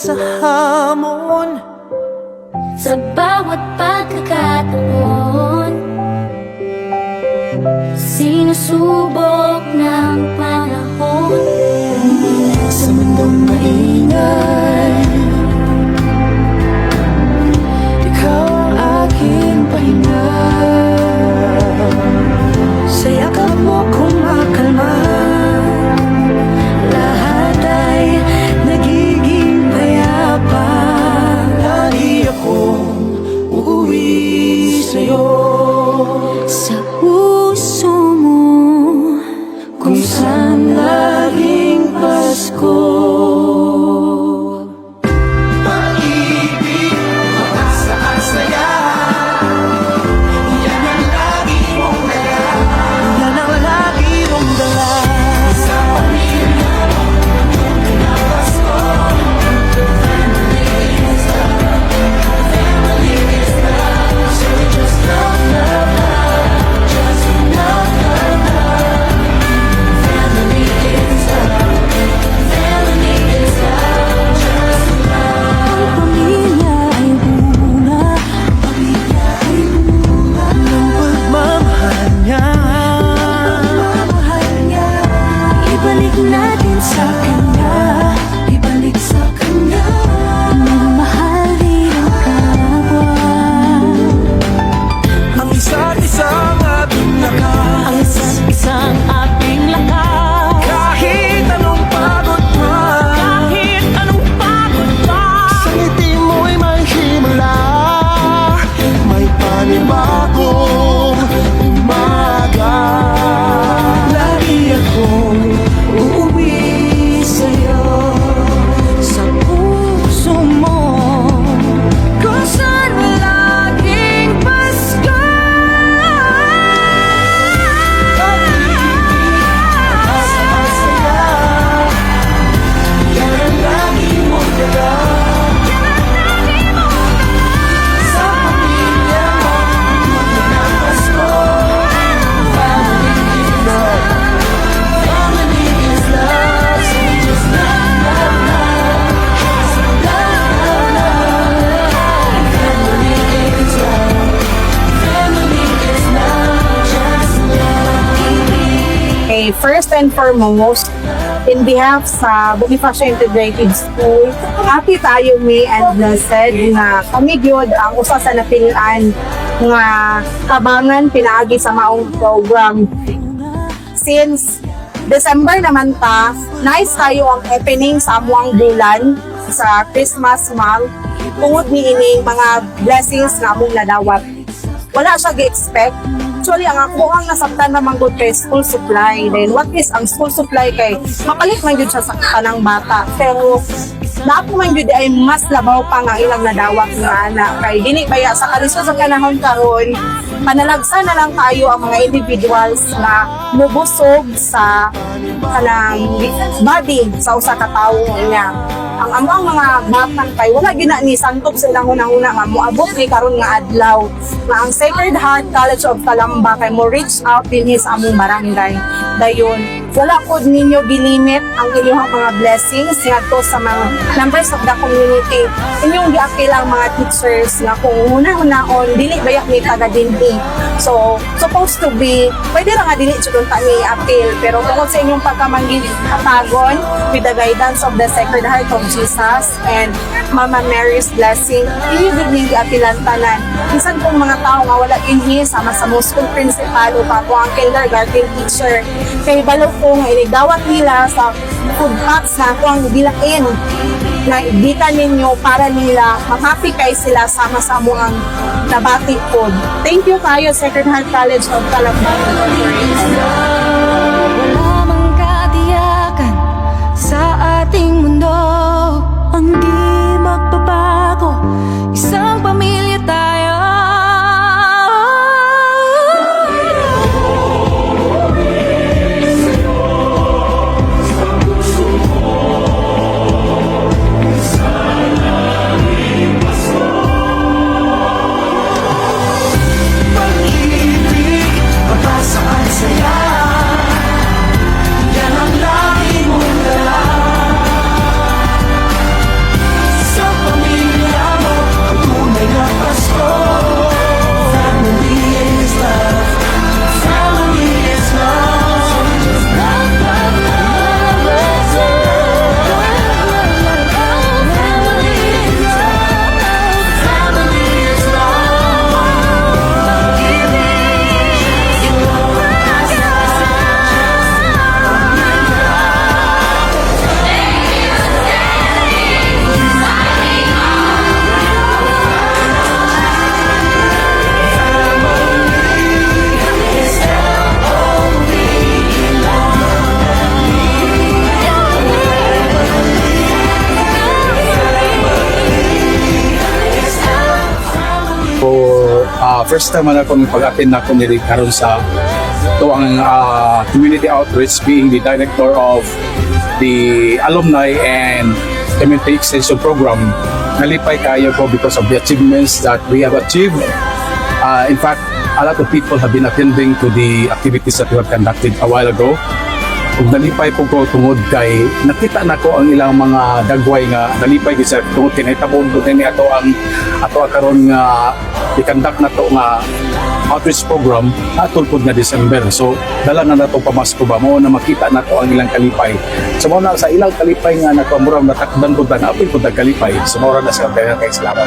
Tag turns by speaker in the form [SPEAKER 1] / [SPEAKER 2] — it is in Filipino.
[SPEAKER 1] sa hamon.
[SPEAKER 2] Sa bawat pagkakataon, sinusubok ng panahon.
[SPEAKER 1] Sa mundong maingay, ikaw ang aking pahinga. Sa yakap mo kumakalma, lahat ay nagiging payapa. Lagi akong uuwi sa'yo,
[SPEAKER 2] Sa puso mo,
[SPEAKER 1] kung saan laging Pasko. Pag-ibig, mataas saya, yan ang lagi mong dala. Yan ang lagi mong dala. Sa pamilya mo, ng Pasko. Family is love, family is love. So just love, love, love, just love, love, love. Family is love, family is love, just love.
[SPEAKER 2] ang pamilya ay bunga,
[SPEAKER 1] Pamilya ay bunga ng pagmamahal niya.
[SPEAKER 2] mahal niya. Ibalik natin sa kanya,
[SPEAKER 1] Ibalik sa kanya.
[SPEAKER 2] magmahal din ang kapwa.
[SPEAKER 1] Ang isa't isang ating lakas.
[SPEAKER 2] Ang isa't isang ating lakas.
[SPEAKER 1] Kahit anong pagod pa,
[SPEAKER 2] Kahit anong pagod pa,
[SPEAKER 1] sa ngiti mo'y may himala. May panibagong umaga. Lagi akong uuwi sa'yo,
[SPEAKER 2] sa puso mo, kung saan laging Pasko.
[SPEAKER 1] Asa-asaya, yan ang lagi mong dala. Sa pamilya mo, magandang Pasko. Family is love, family is love. So just love, love, love, just love, love, love. Family is love, family is love, just love.
[SPEAKER 3] Okay, first and foremost, in behalf sa Bonifacio Integrated School, happy tayo May and blessed nga kami gyud ang usa sa napilian nga tabangan pinaagi sa maong program. Since December naman ta, nice tayo ang opening sa amuang bulan sa Christmas month tungod ni ining mga blessings nga among nadawat. Wala siya gi-expect. Actually, ang ako ang nasabtan naman good kay school supply. Then, what is ang school supply kay mapalit man yun siya sa kanang bata. Pero, na ako man yun ay mas labaw pa nga ilang nadawat nga anak. Kay dini kaya sa kalisod sa kanahon karon, panalagsan na lang tayo ang mga individuals na mubusog sa kanang body sa usa ka tawo niya. Ang among mga batang kay wala gina ni santop silang unang-una nga moabot ni karon nga adlaw nga ang Sacred Heart College of Calamba kay mo reach out dinhi sa among barangay. Dayon wala pod ninyo gilimit ang inyong mga blessings ngadto sa mga members of the community. Inyong giapil ang mga teachers nga kung una-unaon dili bayak ni taga dinhi. So supposed to be pwede ra nga dili jud ta ni apil pero tungod sa inyong pagkamanggi atagon with the guidance of the Sacred Heart of Jesus and Mama Mary's blessing, hindi din giapilan tanan. Bisan kung mga tao nga wala inhi sama sa mga school principal o pa ang kindergarten teacher kay balo ko nga inigdawat nila sa food packs na ako ang bilain na ibita ninyo para nila ma-happy kay sila sama sa ang nabati food. Thank you kayo Sacred Heart College of Calamba.
[SPEAKER 2] wala mang katiyakan sa ating mundo ang di magbabago. Isang pamilya tayo.
[SPEAKER 1] Pag-ibig, mataas ang saya.
[SPEAKER 4] First time na akong pag-attend na ako nili karon sa ito ang community outreach, being the director of the alumni and community extension program. Nalipay kayo ko because of the achievements that we have achieved. In fact, a lot of people have been attending to the activities that we have conducted a while ago. Ug nalipay po ko tungod kay nakita na ko ang ilang mga dagway nga nalipay gid sa tungod kay nahitabo ni ato ang karon nga i-conduct na to nga outreach program atol pod nga December. So dala na nato pamasko ba mo na makita na to ang ilang kalipay. So mo na sa ilang kalipay nga nakamurang natakdan pud na apil pud kalipay. So mo na sa kay salamat.